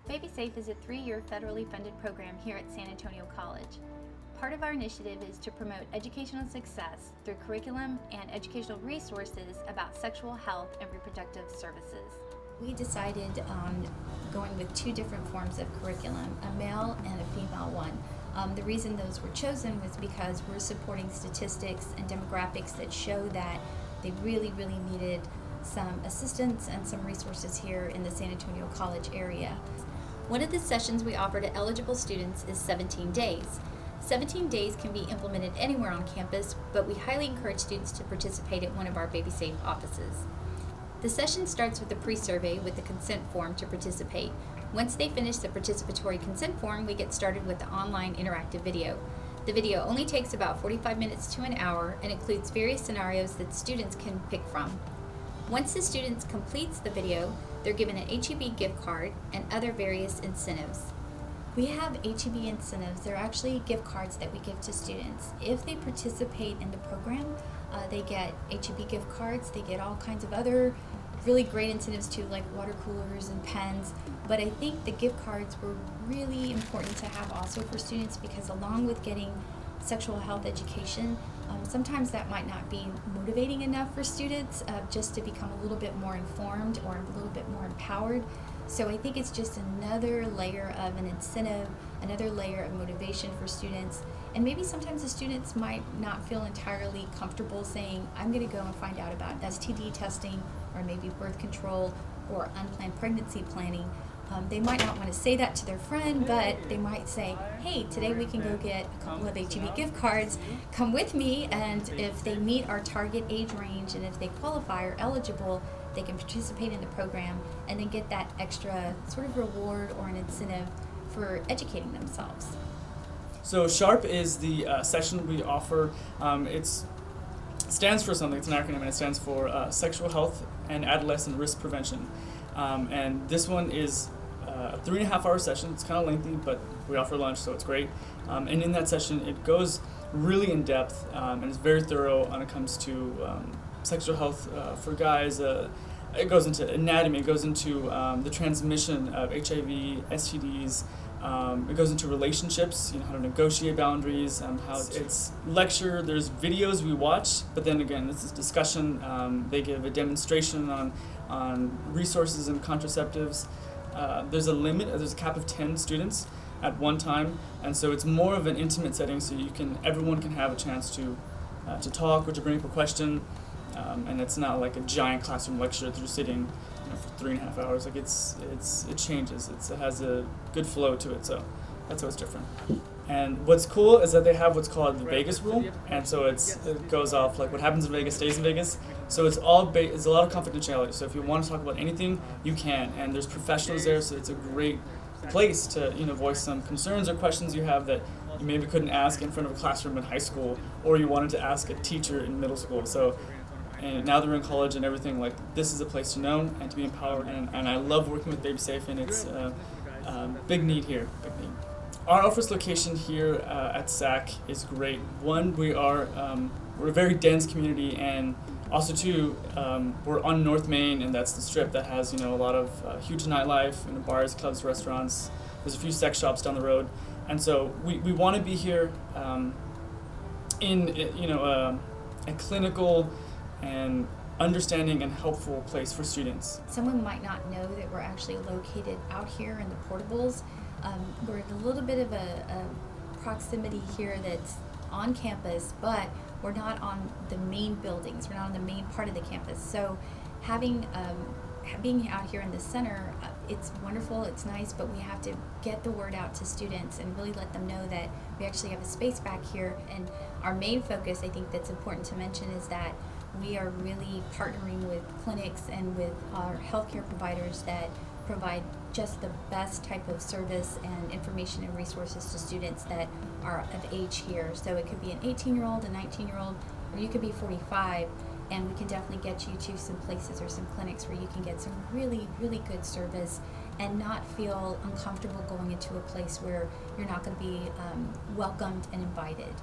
Bae-B-Safe is a 3-year federally funded program here at San Antonio College. Part of our initiative is to promote educational success through curriculum and educational resources about sexual health and reproductive services. We decided on going with 2 different forms of curriculum, a male and a female one. The reason those were chosen was because we're supporting statistics and demographics that show that they really needed some assistance and some resources here in the San Antonio College area. One of the sessions we offer to eligible students is 17 days. 17 days can be implemented anywhere on campus, but we highly encourage students to participate at one of our Bae-B-Safe offices. The session starts with a pre-survey with the consent form to participate. Once they finish the participatory consent form, we get started with the online interactive video. The video only takes about 45 minutes to an hour and includes various scenarios that students can pick from. Once the student completes the video, they're given an H-E-B gift card and other various incentives. We have H-E-B incentives. They're actually gift cards that we give to students. If they participate in the program, they get H-E-B gift cards. They get all kinds of other really great incentives too, like water coolers and pens. But I think the gift cards were really important to have also for students because along with getting sexual health education, sometimes that might not be motivating enough for students just to become a little bit more informed or a little bit more empowered. So I think it's just another layer of an incentive, another layer of motivation for students. And maybe sometimes the students might not feel entirely comfortable saying, I'm going to go and find out about STD testing or maybe birth control or unplanned pregnancy planning. They might not want to say that to their friend, but they might say, hey, today we can go get a couple of H-E-B gift cards, come with me, and if they meet our target age range and if they qualify or eligible, they can participate in the program and then get that extra sort of reward or an incentive for educating themselves. So SHARP is the session we offer. It stands for something, it's an acronym, and it stands for Sexual Health and Adolescent Risk Prevention. And this one is a 3.5-hour session. It's kind of lengthy, but we offer lunch, so it's great. And in that session, it goes really in depth and is very thorough when it comes to sexual health for guys. It goes into anatomy, it goes into the transmission of HIV, STDs. It goes into relationships, how to negotiate boundaries, how it's lecture, there's videos we watch, but then again, this is discussion. They give a demonstration on resources and contraceptives. There's a limit, there's a cap of 10 students at one time, and so it's more of an intimate setting, so everyone can have a chance to talk or to bring up a question, and it's not like a giant classroom lecture that you're sitting for 3.5 hours. Like it changes. It has a good flow to it, so that's what's different. And what's cool is that they have what's called the Vegas rule, and so it goes off like what happens in Vegas stays in Vegas. So it's a lot of confidentiality. So if you want to talk about anything, you can, and there's professionals there, so it's a great place to voice some concerns or questions you have that you maybe couldn't ask in front of a classroom in high school, or you wanted to ask a teacher in middle school. So. And now that we're in college and everything, like this is a place to know and to be empowered. And I love working with Bae-B-Safe, and it's big need here, big need. Our office location here at SAC is great. One, we're a very dense community, and also two, we're on North Main, and that's the strip that has a lot of huge nightlife, bars, clubs, restaurants. There's a few sex shops down the road, and so we want to be here in a clinical and understanding and helpful place for students. Someone might not know that we're actually located out here in the portables. We're in a little bit of a proximity here that's on campus, but we're not on the main buildings. We're not on the main part of the campus. So being out here in the center, it's wonderful, it's nice, but we have to get the word out to students and really let them know that we actually have a space back here. And our main focus, I think that's important to mention, is that we are really partnering with clinics and with our healthcare providers that provide just the best type of service and information and resources to students that are of age here. So it could be an 18-year-old, a 19-year-old, or you could be 45, and we can definitely get you to some places or some clinics where you can get some really good service and not feel uncomfortable going into a place where you're not going to be welcomed and invited.